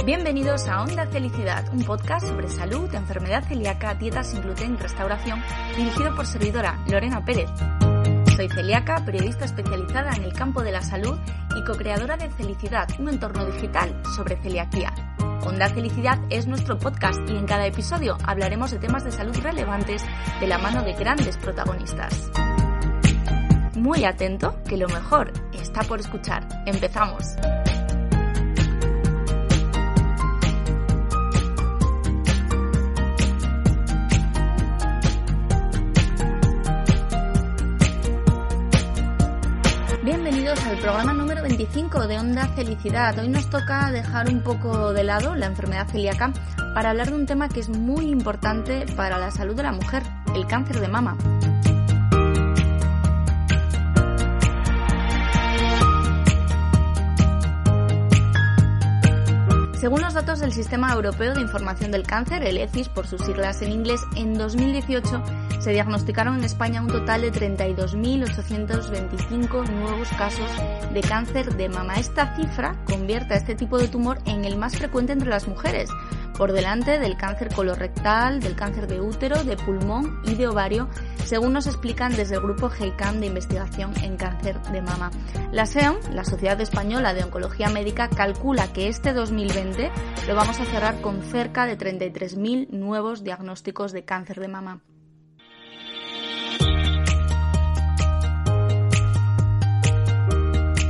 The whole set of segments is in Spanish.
Bienvenidos a Onda Felicidad, un podcast sobre salud, enfermedad celíaca, dietas sin gluten y restauración, dirigido por servidora Lorena Pérez. Soy celíaca, periodista especializada en el campo de la salud y co-creadora de Felicidad, un entorno digital sobre celiaquía. Onda Felicidad es nuestro podcast y en cada episodio hablaremos de temas de salud relevantes de la mano de grandes protagonistas. Muy atento, que lo mejor está por escuchar. ¡Empezamos! Bienvenidos al programa número 25 de Onda Felicidad. Hoy nos toca dejar un poco de lado la enfermedad celíaca para hablar de un tema que es muy importante para la salud de la mujer, el cáncer de mama. Según los datos del Sistema Europeo de Información del Cáncer, el ECIS por sus siglas en inglés, en 2018 se diagnosticaron en España un total de 32.825 nuevos casos de cáncer de mama. Esta cifra convierte a este tipo de tumor en el más frecuente entre las mujeres, por delante del cáncer colorectal, del cáncer de útero, de pulmón y de ovario, según nos explican desde el grupo GEICAM de investigación en cáncer de mama. La SEOM, la Sociedad Española de Oncología Médica, calcula que este 2020 lo vamos a cerrar con cerca de 33.000 nuevos diagnósticos de cáncer de mama.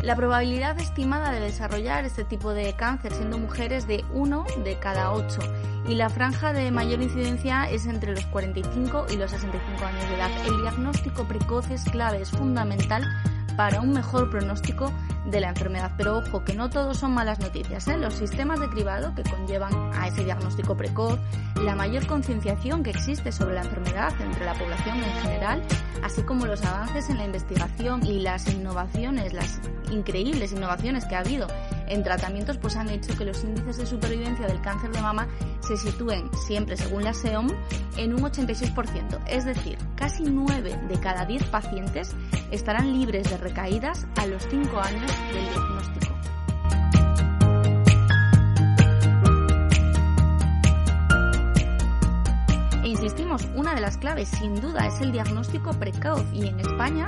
La probabilidad estimada de desarrollar este tipo de cáncer siendo mujeres es de 1 de cada 8 y la franja de mayor incidencia es entre los 45 y los 65 años de edad. El diagnóstico precoz es clave, es fundamental para un mejor pronóstico de la enfermedad. Pero ojo, que no todo son malas noticias, ¿eh? Los sistemas de cribado que conllevan a ese diagnóstico precoz, la mayor concienciación que existe sobre la enfermedad entre la población en general, así como los avances en la investigación y las innovaciones, las increíbles innovaciones que ha habido en tratamientos, pues han hecho que los índices de supervivencia del cáncer de mama se sitúen siempre, según la SEOM, en un 86%. Es decir, casi 9 de cada 10 pacientes estarán libres de recaídas a los 5 años del diagnóstico. E insistimos, una de las claves sin duda es el diagnóstico precoz y en España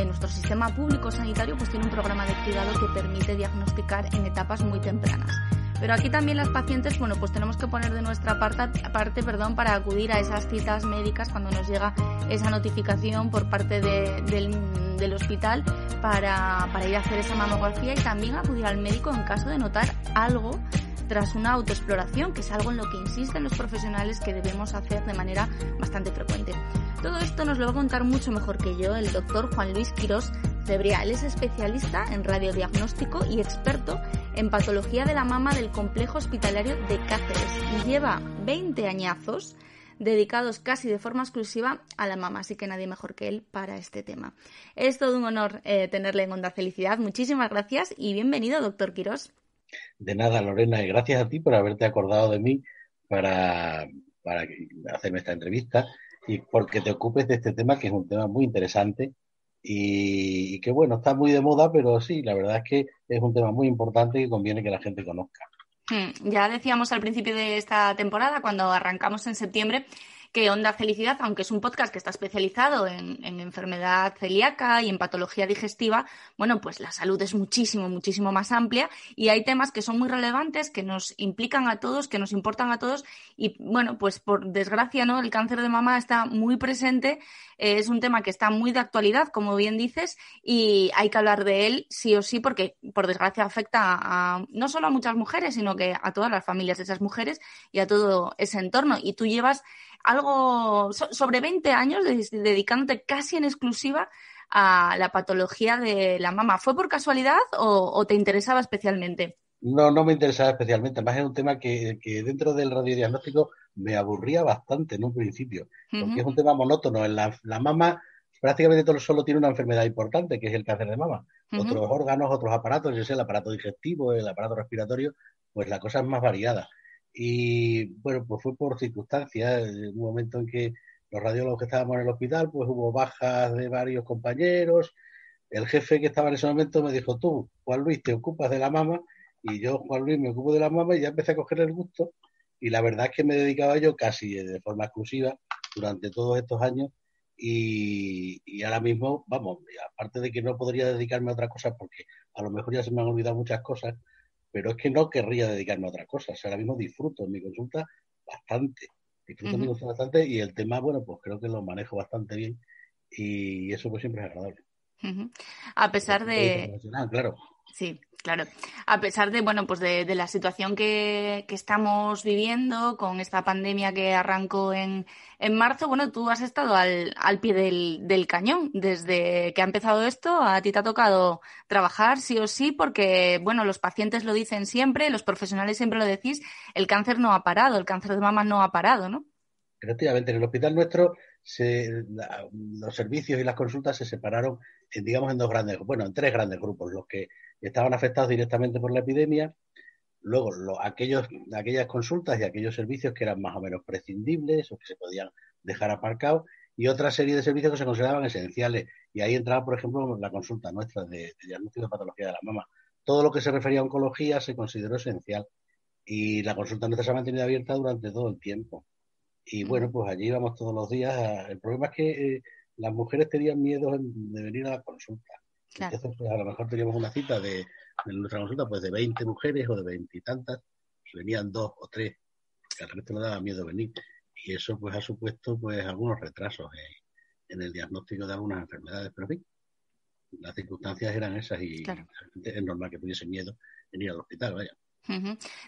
nuestro sistema público sanitario pues tiene un programa de cuidado que permite diagnosticar en etapas muy tempranas. Pero aquí también las pacientes, pues tenemos que poner de nuestra parte para acudir a esas citas médicas cuando nos llega esa notificación por parte del hospital para ir a hacer esa mamografía y también acudir al médico en caso de notar algo tras una autoexploración, que es algo en lo que insisten los profesionales que debemos hacer de manera bastante frecuente. Todo esto nos lo va a contar mucho mejor que yo el doctor Juan Luis Quirós Cebriá. Él es especialista en radiodiagnóstico y experto en patología de la mama del Complejo Hospitalario de Cáceres. Lleva 20 añazos dedicados casi de forma exclusiva a la mama, así que nadie mejor que él para este tema. Es todo un honor tenerle en Onda Felicidad. Muchísimas gracias y bienvenido, doctor Quirós. De nada, Lorena, y gracias a ti por haberte acordado de mí para hacerme esta entrevista y porque te ocupes de este tema, que es un tema muy interesante y que, bueno, está muy de moda, pero sí, la verdad es que es un tema muy importante y conviene que la gente conozca. Ya decíamos al principio de esta temporada, cuando arrancamos en septiembre, que Onda Felicidad, aunque es un podcast que está especializado en enfermedad celíaca y en patología digestiva, bueno, pues la salud es muchísimo más amplia y hay temas que son muy relevantes, que nos implican a todos, que nos importan a todos y, bueno, pues por desgracia, ¿no? El cáncer de mama está muy presente, es un tema que está muy de actualidad, como bien dices, y hay que hablar de él sí o sí porque, por desgracia, afecta no solo a muchas mujeres, sino que a todas las familias de esas mujeres y a todo ese entorno. Y tú llevas algo sobre 20 años dedicándote casi en exclusiva a la patología de la mama. ¿Fue por casualidad o te interesaba especialmente? No me interesaba especialmente, además es un tema que dentro del radiodiagnóstico me aburría bastante en un principio, porque es un tema monótono. En la mama prácticamente todo solo tiene una enfermedad importante, que es el cáncer de mama. Otros órganos, otros aparatos, yo sé, el aparato digestivo, el aparato respiratorio, pues la cosa es más variada. Y bueno, pues fue por circunstancias, en un momento en que los radiólogos que estábamos en el hospital, pues hubo bajas de varios compañeros. El jefe que estaba en ese momento me dijo: tú, Juan Luis, te ocupas de la mama y yo, Juan Luis, me ocupo de la mama y ya empecé a coger el gusto y la verdad es que me dedicaba yo casi de forma exclusiva durante todos estos años y ahora mismo, vamos, aparte de que no podría dedicarme a otra cosa porque a lo mejor ya se me han olvidado muchas cosas, pero es que no querría dedicarme a otra cosa. O sea, ahora mismo disfruto en mi consulta bastante, y el tema, bueno, pues creo que lo manejo bastante bien y eso pues siempre es agradable. A pesar de... Claro. Sí, claro. A pesar de, bueno, pues de la situación que estamos viviendo con esta pandemia que arrancó en marzo, bueno, tú has estado al pie del cañón. Desde que ha empezado esto, a ti te ha tocado trabajar sí o sí, porque, bueno, los pacientes lo dicen siempre, los profesionales siempre lo decís, el cáncer no ha parado, el cáncer de mama no ha parado, ¿no? Efectivamente, en el hospital nuestro los servicios y las consultas se separaron digamos, en tres grandes grupos, los que estaban afectados directamente por la epidemia, luego aquellas consultas y aquellos servicios que eran más o menos prescindibles o que se podían dejar aparcados, y otra serie de servicios que se consideraban esenciales. Y ahí entraba, por ejemplo, la consulta nuestra de diagnóstico de patología de la mama. Todo lo que se refería a oncología se consideró esencial y la consulta nuestra se ha mantenido abierta durante todo el tiempo. Y bueno, pues allí íbamos todos los días. El problema es que las mujeres tenían miedo de venir a la consulta. Claro. Entonces, pues a lo mejor teníamos una cita de nuestra consulta pues de 20 mujeres o de 20 y tantas, y venían 2 o 3, que al resto le daba miedo venir. Y eso pues ha supuesto pues algunos retrasos en el diagnóstico de algunas enfermedades. Pero en fin, las circunstancias eran esas y claro, es normal que tuviese miedo en ir al hospital, vaya.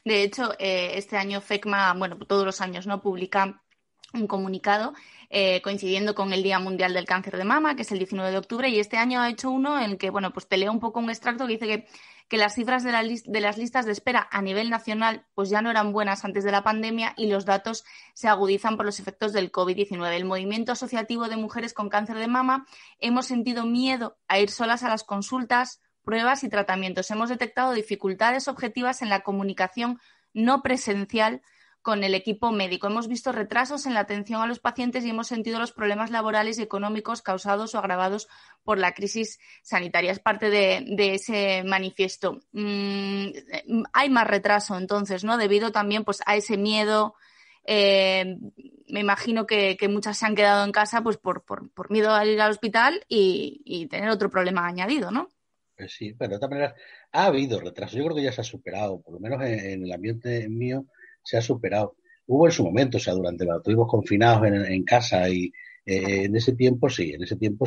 De hecho, este año FECMA, bueno, todos los años, ¿no?, publica un comunicado coincidiendo con el Día Mundial del Cáncer de Mama, que es el 19 de octubre, y este año ha hecho uno en el que, bueno, pues te leo un poco un extracto que dice que las cifras de las listas de espera a nivel nacional pues ya no eran buenas antes de la pandemia y los datos se agudizan por los efectos del COVID-19. El movimiento asociativo de mujeres con cáncer de mama hemos sentido miedo a ir solas a las consultas, pruebas y tratamientos. Hemos detectado dificultades objetivas en la comunicación no presencial con el equipo médico. Hemos visto retrasos en la atención a los pacientes y hemos sentido los problemas laborales y económicos causados o agravados por la crisis sanitaria. Es parte de ese manifiesto. Hay más retraso, entonces, ¿no? Debido también pues, a ese miedo. Me imagino que muchas se han quedado en casa pues por miedo a ir al hospital y tener otro problema añadido, ¿no? Pues sí, pero de todas maneras ha habido retraso. Yo creo que ya se ha superado, por lo menos en el ambiente mío se ha superado. Hubo en su momento, o sea, durante cuando estuvimos confinados en casa y en ese tiempo sí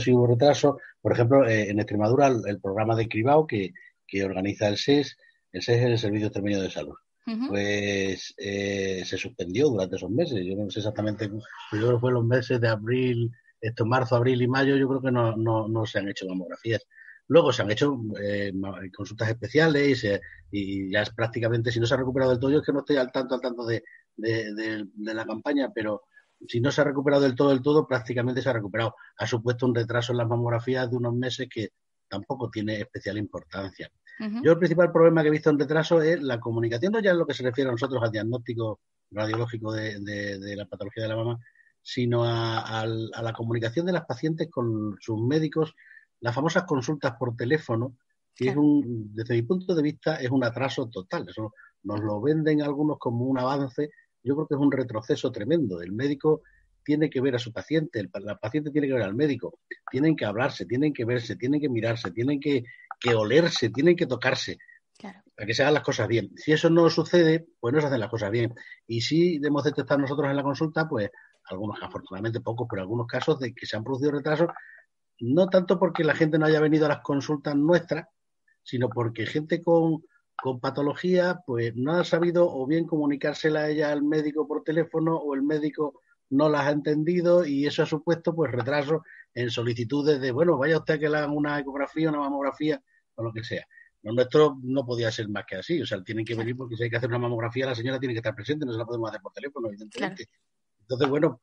hubo retraso. Por ejemplo, en Extremadura el programa de cribado que organiza el SES es el Servicio Extremeño de Salud. Pues se suspendió durante esos meses. Yo no sé exactamente, yo creo que fue los meses de abril, marzo, abril y mayo, yo creo que no se han hecho mamografías. Luego se han hecho consultas especiales y ya es prácticamente, si no se ha recuperado del todo, yo es que no estoy al tanto de la campaña, pero si no se ha recuperado del todo, prácticamente se ha recuperado. Ha supuesto un retraso en las mamografías de unos meses que tampoco tiene especial importancia. Yo el principal problema que he visto en retraso es la comunicación, no ya en lo que se refiere a nosotros al diagnóstico radiológico de la patología de la mama, sino a la comunicación de las pacientes con sus médicos. Las famosas consultas por teléfono, que desde mi punto de vista es un atraso total. Eso nos lo venden algunos como un avance. Yo creo que es un retroceso tremendo. El médico tiene que ver a su paciente, la paciente tiene que ver al médico. Tienen que hablarse, tienen que verse, tienen que mirarse, tienen que olerse, tienen que tocarse. Claro. Para que se hagan las cosas bien. Si eso no sucede, pues no se hacen las cosas bien. Y sí hemos detectado nosotros en la consulta, pues algunos, afortunadamente pocos, pero algunos casos de que se han producido retrasos, no tanto porque la gente no haya venido a las consultas nuestras, sino porque gente con patología pues no ha sabido o bien comunicársela a ella al médico por teléfono o el médico no las ha entendido y eso ha supuesto pues retraso en solicitudes de, bueno, vaya usted a que le hagan una ecografía, una mamografía o lo que sea. Lo nuestro no podía ser más que así, o sea, tienen que venir porque si hay que hacer una mamografía la señora tiene que estar presente, no se la podemos hacer por teléfono, evidentemente. Claro. Entonces, bueno,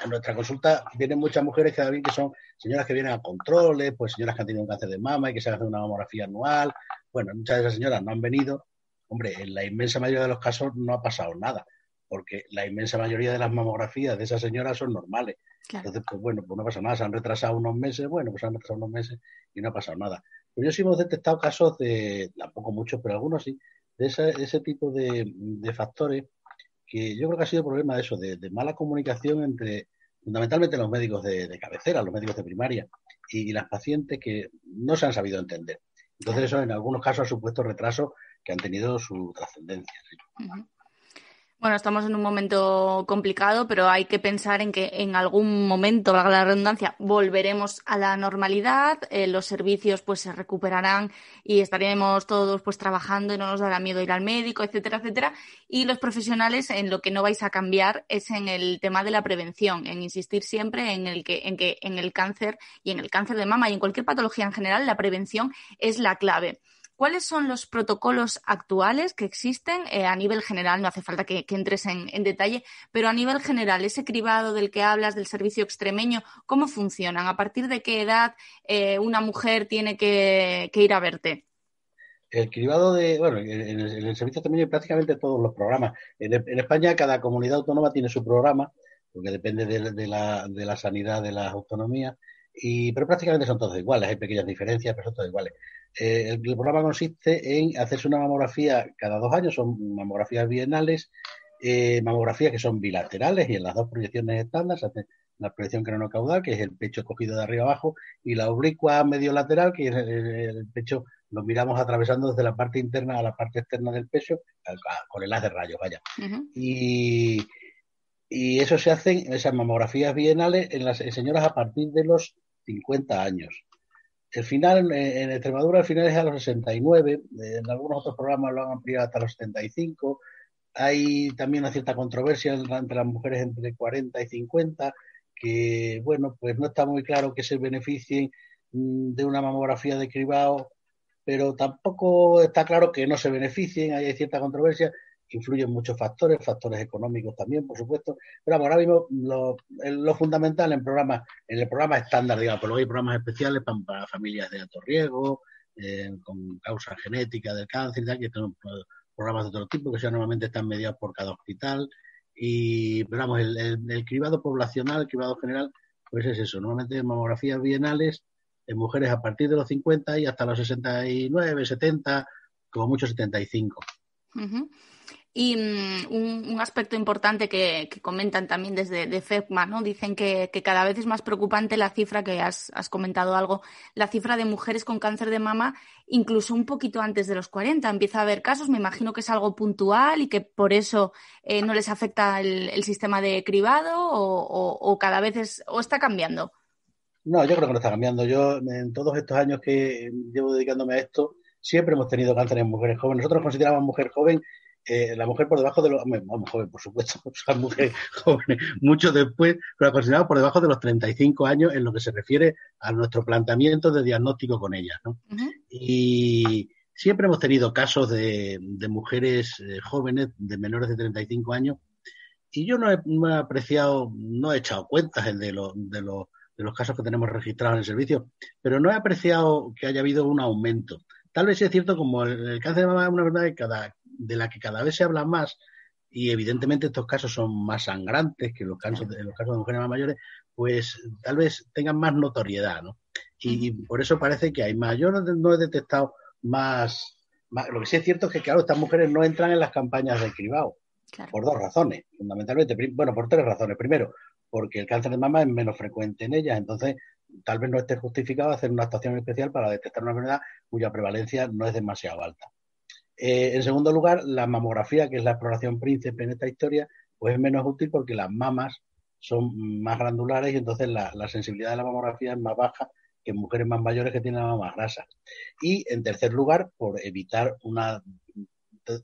a nuestra consulta vienen muchas mujeres que son señoras que vienen a controles, pues señoras que han tenido un cáncer de mama y que se hacen una mamografía anual. Bueno, muchas de esas señoras no han venido. Hombre, en la inmensa mayoría de los casos no ha pasado nada, porque la inmensa mayoría de las mamografías de esas señoras son normales. Claro. Entonces, pues bueno, pues no pasa nada. Se han retrasado unos meses, y no ha pasado nada. Pero yo sí hemos detectado casos tampoco muchos, pero algunos sí, ese tipo de factores que yo creo que ha sido problema de eso, de mala comunicación entre fundamentalmente los médicos de cabecera, los médicos de primaria y las pacientes que no se han sabido entender. Entonces eso en algunos casos ha supuesto retrasos que han tenido su trascendencia. ¿Sí? Uh-huh. Bueno, estamos en un momento complicado, pero hay que pensar en que en algún momento, valga la redundancia, volveremos a la normalidad, los servicios pues se recuperarán y estaremos todos pues trabajando y no nos dará miedo ir al médico, etcétera, etcétera. Y los profesionales en lo que no vais a cambiar es en el tema de la prevención, en insistir siempre en que en el cáncer y en el cáncer de mama y en cualquier patología en general, la prevención es la clave. ¿Cuáles son los protocolos actuales que existen a nivel general? No hace falta que entres en detalle, pero a nivel general, ese cribado del que hablas, del servicio extremeño, ¿cómo funcionan? ¿A partir de qué edad una mujer tiene que ir a verte? El cribado en el servicio extremeño hay prácticamente todos los programas. En España cada comunidad autónoma tiene su programa, porque depende de la sanidad de las autonomías, pero prácticamente son todos iguales, hay pequeñas diferencias, pero son todos iguales. El programa consiste en hacerse una mamografía cada 2 años, son mamografías bienales, mamografías que son bilaterales y en las dos proyecciones estándar se hace la proyección craneocaudal, que es el pecho cogido de arriba abajo, y la oblicua medio lateral, que es el pecho, lo miramos atravesando desde la parte interna a la parte externa del pecho, con el haz de rayos, vaya. Uh-huh. Y eso se hacen, esas mamografías bienales, en señoras a partir de los 50 años. El final, en Extremadura, el final es a los 69, en algunos otros programas lo han ampliado hasta los 75. Hay también una cierta controversia entre las mujeres entre 40 y 50, que, bueno, pues no está muy claro que se beneficien de una mamografía de cribado, pero tampoco está claro que no se beneficien, hay cierta controversia, influyen muchos factores, factores económicos también, por supuesto, pero ahora mismo lo fundamental en el programa estándar, digamos, pero luego hay programas especiales para familias de alto riesgo, con causa genética del cáncer, que son programas de otro tipo que normalmente están mediados por cada hospital, pero vamos, el cribado poblacional, el cribado general, pues es eso, normalmente mamografías bienales en mujeres a partir de los 50 y hasta los 69, 70, como mucho 75. Uh-huh. Y un aspecto importante que comentan también desde de FEPMA, ¿no? Dicen que cada vez es más preocupante la cifra, que has comentado algo, la cifra de mujeres con cáncer de mama, incluso un poquito antes de los 40. Empieza a haber casos, me imagino que es algo puntual y que por eso no les afecta el sistema de cribado o cada vez o está cambiando. No, yo creo que no está cambiando. Yo, en todos estos años que llevo dedicándome a esto, siempre hemos tenido cáncer en mujeres jóvenes. Nosotros consideramos mujer joven la mujer por debajo de los... Vamos, joven, por supuesto, o sea, mujer joven, mucho después, pero la consideramos por debajo de los 35 años en lo que se refiere a nuestro planteamiento de diagnóstico con ellas, ¿no? Uh-huh. Y siempre hemos tenido casos de mujeres jóvenes, de menores de 35 años, y yo no he apreciado, no he echado cuentas de los casos que tenemos registrados en el servicio, pero no he apreciado que haya habido un aumento. Tal vez sí es cierto, como el cáncer de mama es una verdad de la que cada vez se habla más, y evidentemente estos casos son más sangrantes que los casos de mujeres más mayores, pues tal vez tengan más notoriedad, ¿no? Y por eso parece que hay más. Yo no he detectado más. Lo que sí es cierto es que, claro, estas mujeres no entran en las campañas de cribado. Claro. Por 2 razones, fundamentalmente. Bueno, por 3 razones. Primero, porque el cáncer de mama es menos frecuente en ellas, entonces tal vez no esté justificado hacer una actuación especial para detectar una enfermedad cuya prevalencia no es demasiado alta. En segundo lugar, la mamografía, que es la exploración príncipe en esta historia, pues es menos útil porque las mamas son más glandulares y entonces la sensibilidad de la mamografía es más baja que en mujeres más mayores que tienen la mama más grasa. Y en tercer lugar, por evitar una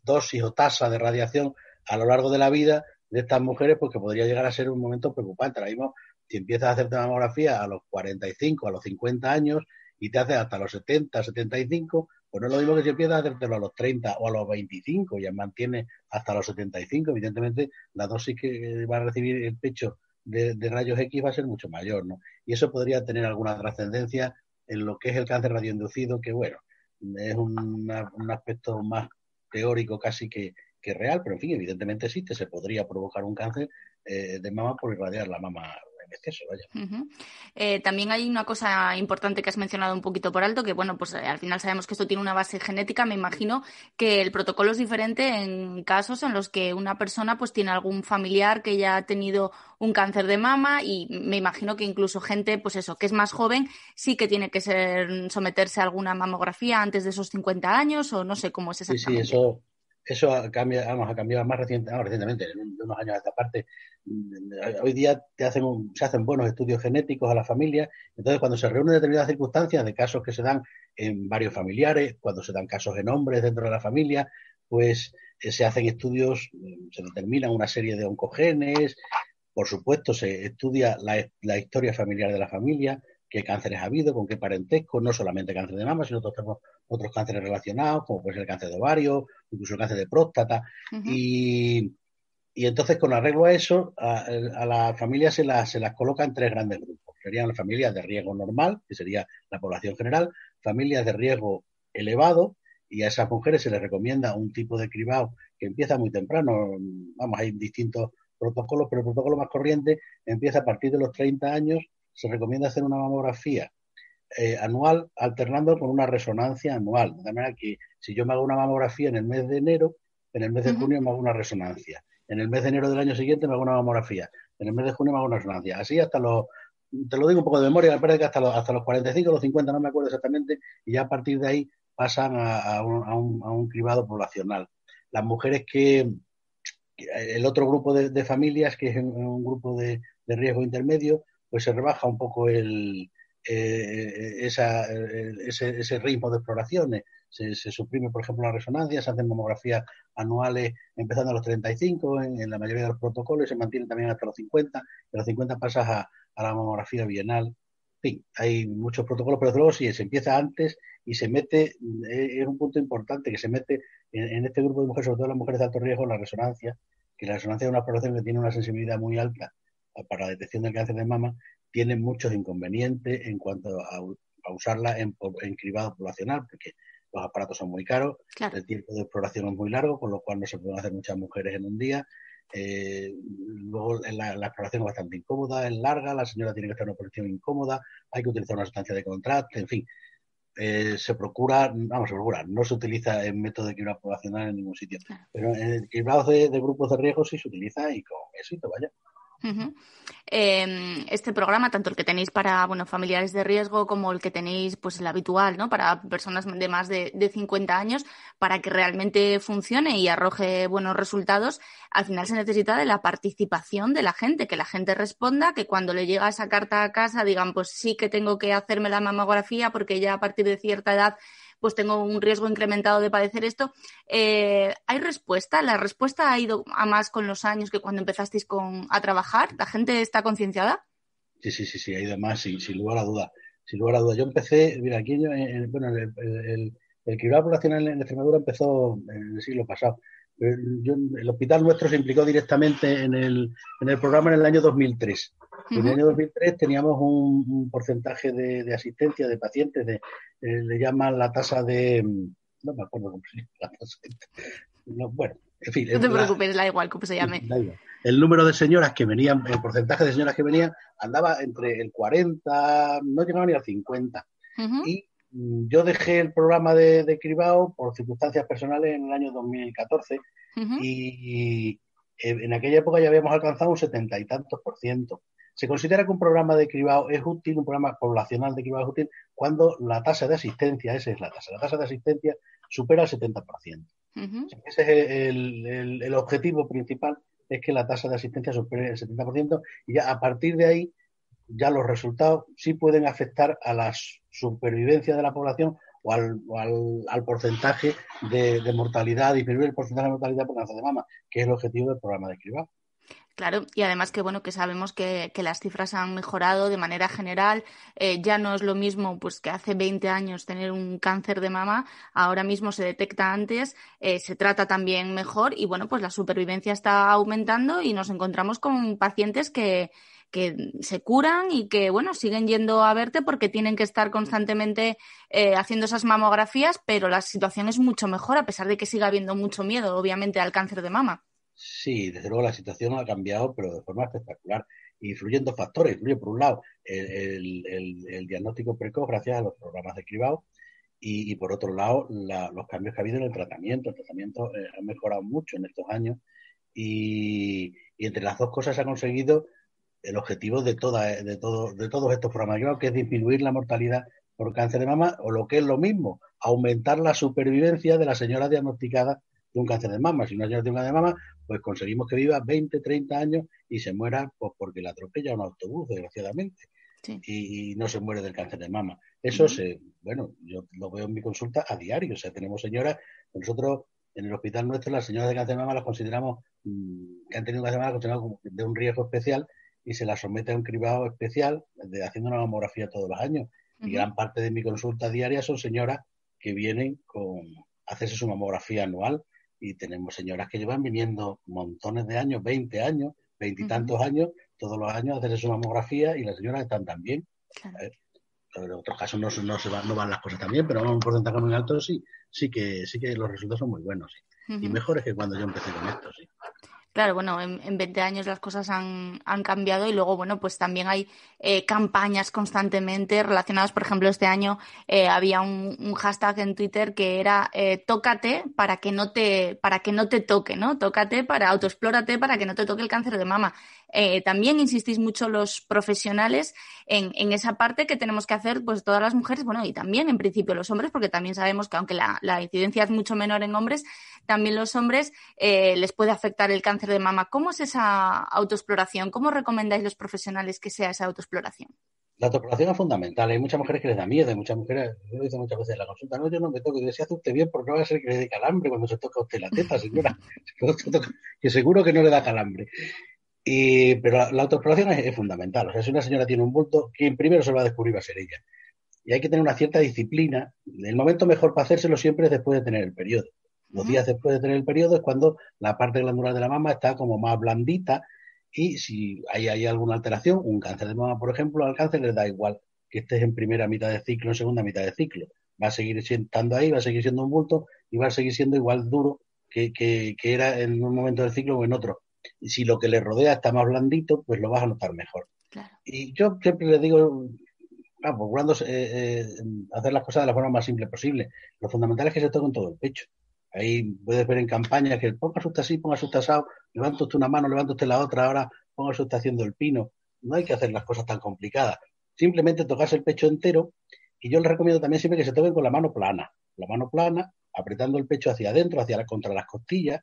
dosis o tasa de radiación a lo largo de la vida de estas mujeres, pues que podría llegar a ser un momento preocupante. Ahora mismo, si empiezas a hacerte mamografía a los 45, a los 50 años y te haces hasta los 70, 75, pues no es lo mismo que si empiezas a hacértelo a los 30 o a los 25 y ya mantiene hasta los 75. Evidentemente, la dosis que va a recibir el pecho de rayos X va a ser mucho mayor, ¿no? Y eso podría tener alguna trascendencia en lo que es el cáncer radioinducido, que bueno, es un aspecto más teórico casi que real, pero en fin, evidentemente existe, se podría provocar un cáncer de mama por irradiar la mama en exceso, vaya. También hay una cosa importante que has mencionado un poquito por alto, que bueno, pues al final sabemos que esto tiene una base genética. Me imagino que el protocolo es diferente en casos en los que una persona pues tiene algún familiar que ya ha tenido un cáncer de mama, y me imagino que incluso gente, pues eso, que es más joven, sí que tiene que someterse a alguna mamografía antes de esos 50 años, o no sé cómo es Sí, exactamente. eso ha cambiado más recientemente, de unos años a esta parte. Hoy día se hacen buenos estudios genéticos a la familia. Entonces, cuando se reúnen determinadas circunstancias de casos que se dan en varios familiares, cuando se dan casos en hombres dentro de la familia, pues se hacen estudios, se determinan una serie de oncogenes. Por supuesto, se estudia la historia familiar de la familia, qué cánceres ha habido, con qué parentesco, no solamente cáncer de mama, sino otros cánceres relacionados, como puede ser el cáncer de ovario, incluso el cáncer de próstata. Uh-huh. Y entonces, con arreglo a eso, a la familia se las coloca en tres grandes grupos. Serían las familias de riesgo normal, que sería la población general, familias de riesgo elevado, y a esas mujeres se les recomienda un tipo de cribado que empieza muy temprano. Vamos, hay distintos protocolos, pero el protocolo más corriente empieza a partir de los 30 años. Se recomienda hacer una mamografía anual, alternando con una resonancia anual. De manera que si yo me hago una mamografía en el mes de enero, en el mes de junio me hago una resonancia. En el mes de enero del año siguiente me hago una mamografía. En el mes de junio me hago una resonancia. Así te lo digo un poco de memoria, me parece que hasta los 45, los 50, no me acuerdo exactamente, y ya a partir de ahí pasan a un cribado poblacional. Las mujeres el otro grupo de familias, que es un grupo de riesgo intermedio, pues se rebaja un poco ese ritmo de exploraciones. Se suprime, por ejemplo, la resonancia, se hacen mamografías anuales empezando a los 35 en la mayoría de los protocolos, y se mantienen también hasta los 50. De los 50 pasas a la mamografía bienal. En fin, hay muchos protocolos, pero desde luego sí, se empieza antes y se mete, es un punto importante, que se mete en este grupo de mujeres, sobre todo las mujeres de alto riesgo, la resonancia, que la resonancia es una exploración que tiene una sensibilidad muy alta para la detección del cáncer de mama. Tiene muchos inconvenientes en cuanto a usarla en cribado poblacional, porque los aparatos son muy caros, Claro. el tiempo de exploración es muy largo, con lo cual no se pueden hacer muchas mujeres en un día. Luego la exploración es bastante incómoda, es larga, la señora tiene que estar en una posición incómoda, hay que utilizar una sustancia de contraste, en fin. Se procura, no se utiliza el método de cribado poblacional en ningún sitio, Claro. pero en el cribado de grupos de riesgo sí se utiliza, y con éxito, vaya. Uh-huh. Este programa, tanto el que tenéis para familiares de riesgo como el que tenéis pues el habitual, ¿no?, para personas de más de 50 años, para que realmente funcione y arroje buenos resultados, al final se necesita de la participación de la gente, que la gente responda, que cuando le llega esa carta a casa digan, pues sí que tengo que hacerme la mamografía porque ya a partir de cierta edad pues tengo un riesgo incrementado de padecer esto. ¿Hay respuesta? ¿La respuesta ha ido a más con los años que cuando empezasteis a trabajar? ¿La gente está concienciada? Sí, ha ido más, sin lugar a duda. Sin lugar a duda. Yo empecé, mira, aquí el cribado poblacional en Extremadura empezó en el siglo pasado. El hospital nuestro se implicó directamente en el programa en el año 2003. Y en el año 2003 teníamos un porcentaje de asistencia de pacientes, le llaman la tasa de... No me acuerdo cómo se llama la tasa. Bueno, en fin. No te preocupes, da igual cómo se llame. Da igual. El número de señoras que venían, el porcentaje de señoras que venían, andaba entre el 40, no llegaba ni al 50. Y yo dejé el programa de cribado por circunstancias personales en el año 2014, y en aquella época ya habíamos alcanzado un 70 y tantos %. Se considera que un programa de cribado es útil, un programa poblacional de cribado es útil, cuando la tasa de asistencia, esa es la tasa de asistencia supera el 70%. Ese es el objetivo principal, es que la tasa de asistencia supere el 70%, y ya a partir de ahí ya los resultados sí pueden afectar a la supervivencia de la población o al porcentaje de mortalidad, disminuir el porcentaje de mortalidad por cáncer de mama, que es el objetivo del programa de cribado. Claro, y además que sabemos que las cifras han mejorado de manera general. Ya no es lo mismo pues que hace 20 años tener un cáncer de mama, ahora mismo se detecta antes, se trata también mejor, y pues la supervivencia está aumentando, y nos encontramos con pacientes que se curan y que siguen yendo a verte porque tienen que estar constantemente haciendo esas mamografías, pero la situación es mucho mejor, a pesar de que siga habiendo mucho miedo, obviamente, al cáncer de mama. Sí, desde luego la situación ha cambiado, pero de forma espectacular. influyen dos factores. Influye, por un lado, el diagnóstico precoz gracias a los programas de cribado y por otro lado, los cambios que ha habido en el tratamiento. El tratamiento ha mejorado mucho en estos años y entre las dos cosas se ha conseguido el objetivo de todos estos programas, que es disminuir la mortalidad por cáncer de mama, o lo que es lo mismo, aumentar la supervivencia de la señora diagnosticada de un cáncer de mama. Si una señora tiene un cáncer de mama, pues conseguimos que viva 20, 30 años y se muera pues porque la atropella un autobús, desgraciadamente. Sí. Y no se muere del cáncer de mama. Eso yo lo veo en mi consulta a diario. O sea, tenemos señoras, nosotros en el hospital nuestro, las señoras de cáncer de mama las consideramos, que han tenido cáncer de mama, las consideramos de un riesgo especial y se las somete a un cribado especial, haciendo una mamografía todos los años. Y gran parte de mi consulta diaria son señoras que vienen a hacerse su mamografía anual, y tenemos señoras que llevan viniendo montones de años, 20 años, 20 y tantos años, todos los años a hacerse su mamografía, y las señoras están tan bien. Claro. En otros casos no van las cosas tan bien, pero a un porcentaje muy alto sí que los resultados son muy buenos, sí. Y mejores que cuando yo empecé con esto, sí. Claro, bueno, en 20 años las cosas han cambiado y luego, bueno, pues también hay campañas constantemente relacionadas. Por ejemplo, este año había un hashtag en Twitter que era tócate para que no te toque, ¿no? Tócate, autoexplórate para que no te toque el cáncer de mama. También insistís mucho los profesionales en esa parte que tenemos que hacer pues todas las mujeres, bueno, y también en principio los hombres, porque también sabemos que aunque la incidencia es mucho menor en hombres, también los hombres les puede afectar el cáncer de mama. ¿Cómo es esa autoexploración? ¿Cómo recomendáis los profesionales que sea esa autoexploración? La autoexploración es fundamental. Hay muchas mujeres que les da miedo, hay muchas mujeres, yo lo he dicho muchas veces en la consulta, no, yo no me toco, y decía, hace usted bien porque no va a ser que le dé calambre cuando se toca a usted la teta, señora, que seguro que no le da calambre. Pero la autoexploración es fundamental. O sea, si una señora tiene un bulto, quien primero se lo va a descubrir va a ser ella. Y hay que tener una cierta disciplina. El momento mejor para hacérselo siempre es después de tener el periodo. Los días después de tener el periodo es cuando la parte glandular de la mama está como más blandita, y si hay alguna alteración, un cáncer de mama, por ejemplo, al cáncer le da igual que estés en primera mitad de ciclo, en segunda mitad de ciclo. Va a seguir estando ahí, va a seguir siendo un bulto y va a seguir siendo igual duro que era en un momento del ciclo o en otro. Y si lo que le rodea está más blandito, pues lo vas a notar mejor. Claro. Y yo siempre le digo, procurando hacer las cosas de la forma más simple posible. Lo fundamental es que se toquen todo el pecho. Ahí puedes ver en campañas que póngase usted así, póngase usted asado, levanta usted una mano, levanta usted la otra, ahora póngase usted haciendo el pino. No hay que hacer las cosas tan complicadas. Simplemente tocarse el pecho entero, y yo les recomiendo también siempre que se toquen con la mano plana, apretando el pecho hacia adentro, contra las costillas,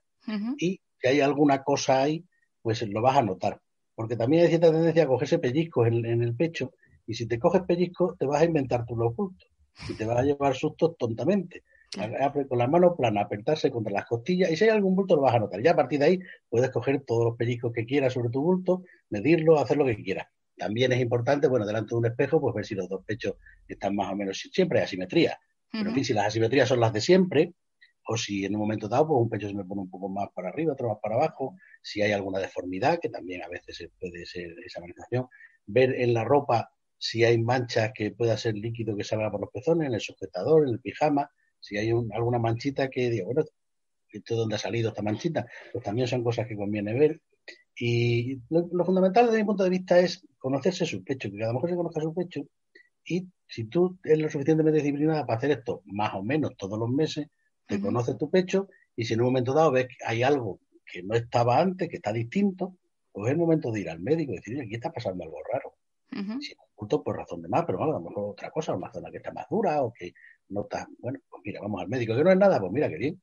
y si hay alguna cosa ahí, pues lo vas a notar. Porque también hay cierta tendencia a cogerse pellizcos en el pecho, y si te coges pellizcos te vas a inventar tú los bultos y te vas a llevar sustos tontamente. Con la mano plana, apretarse contra las costillas, y si hay algún bulto lo vas a notar. Ya a partir de ahí puedes coger todos los pellizcos que quieras sobre tu bulto, medirlo, hacer lo que quieras. También es importante, delante de un espejo, pues ver si los dos pechos están más o menos, siempre hay asimetría. Pero en fin, si las asimetrías son las de siempre, o si en un momento dado pues un pecho se me pone un poco más para arriba, otro más para abajo, si hay alguna deformidad, que también a veces puede ser esa manifestación. Ver en la ropa si hay manchas, que pueda ser líquido que salga por los pezones, en el sujetador, en el pijama. Si hay alguna manchita que digo, bueno, ¿esto dónde ha salido esta manchita? Pues también son cosas que conviene ver. Y lo fundamental desde mi punto de vista es conocerse su pecho, que cada mujer se conozca su pecho, y si tú eres lo suficientemente disciplinada para hacer esto más o menos todos los meses, te conoces tu pecho, y si en un momento dado ves que hay algo que no estaba antes, que está distinto, pues es el momento de ir al médico y decir, oye, aquí está pasando algo raro. Si es oculto, por razón de más, pero bueno, a lo mejor otra cosa, una zona que está más dura o que no está, bueno, pues mira, vamos al médico, que no es nada, pues mira, qué bien.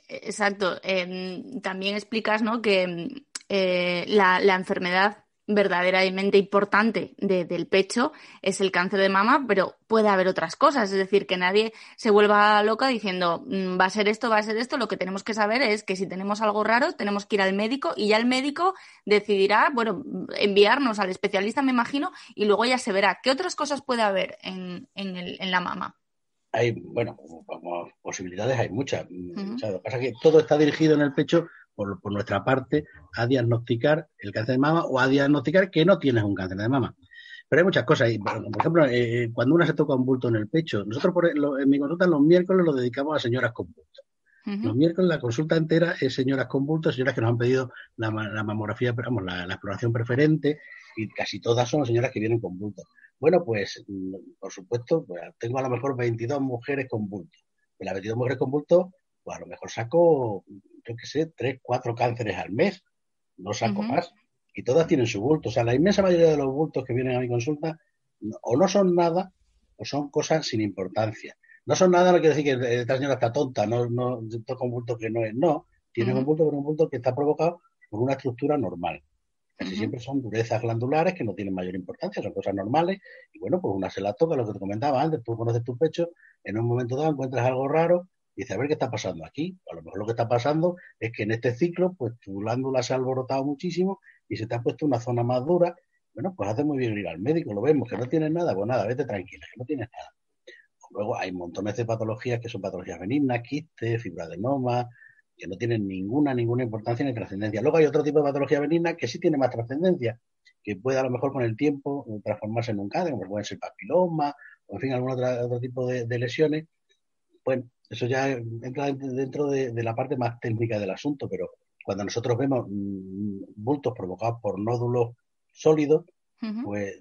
Exacto. También explicas, ¿no?, que la enfermedad verdaderamente importante del pecho es el cáncer de mama, pero puede haber otras cosas, es decir, que nadie se vuelva loca diciendo va a ser esto, lo que tenemos que saber es que si tenemos algo raro tenemos que ir al médico, y ya el médico decidirá, bueno, enviarnos al especialista, me imagino, y luego ya se verá. ¿Qué otras cosas puede haber en la mama? Hay, bueno, como posibilidades hay muchas. O sea, lo que pasa es que todo está dirigido en el pecho, por nuestra parte, a diagnosticar el cáncer de mama o a diagnosticar que no tienes un cáncer de mama. Pero hay muchas cosas. Por ejemplo, cuando una se toca un bulto en el pecho, nosotros en mi consulta los miércoles lo dedicamos a señoras con bulto. Los miércoles la consulta entera es señoras con bultos, señoras que nos han pedido la mamografía, vamos, la exploración preferente, y casi todas son señoras que vienen con bultos. Bueno, pues, por supuesto, pues, tengo a lo mejor 22 mujeres con bultos. De las 22 mujeres con bultos, pues a lo mejor saco, yo qué sé, 3, 4 cánceres al mes. No saco más. Y todas tienen su bulto. O sea, la inmensa mayoría de los bultos que vienen a mi consulta o no son nada o son cosas sin importancia. No son nada, no quiere decir que esta señora está tonta, no toca un bulto que no es. No, tiene un bulto, pero un bulto que está provocado por una estructura normal. Casi siempre son durezas glandulares que no tienen mayor importancia, son cosas normales. Y bueno, pues una se la toca, lo que te comentaba antes, tú conoces tu pecho, en un momento dado encuentras algo raro y dices, a ver qué está pasando aquí. A lo mejor lo que está pasando es que en este ciclo, pues tu glándula se ha alborotado muchísimo y se te ha puesto una zona más dura. Bueno, pues hace muy bien ir al médico, lo vemos, que no tienes nada, pues nada, vete tranquila, que no tienes nada. Luego hay montones de patologías que son patologías benignas, quistes, fibroadenoma, que no tienen ninguna importancia ni trascendencia. Luego hay otro tipo de patología benigna que sí tiene más trascendencia, que puede a lo mejor con el tiempo transformarse en un cáncer, como pueden ser papiloma, o en fin, algún otro tipo de lesiones. Bueno, eso ya entra dentro de la parte más técnica del asunto, pero cuando nosotros vemos bultos provocados por nódulos sólidos, pues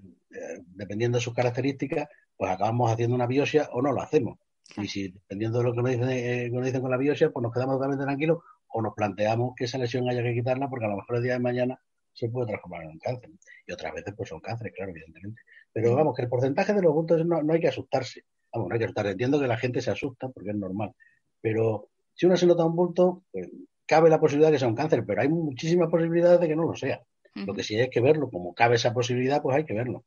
dependiendo de sus características, pues acabamos haciendo una biopsia o no lo hacemos. Claro. Y si, dependiendo de lo que nos dicen con la biopsia, pues nos quedamos totalmente tranquilos o nos planteamos que esa lesión haya que quitarla porque a lo mejor el día de mañana se puede transformar en un cáncer. Y otras veces pues son cánceres, claro, evidentemente. Pero vamos, que el porcentaje de los bultos no hay que asustarse. Vamos, no hay que asustarse. Entiendo que la gente se asusta porque es normal. Pero si uno se nota un bulto, pues cabe la posibilidad de que sea un cáncer, pero hay muchísimas posibilidades de que no lo sea. Lo que sí hay que verlo. Como cabe esa posibilidad, pues hay que verlo.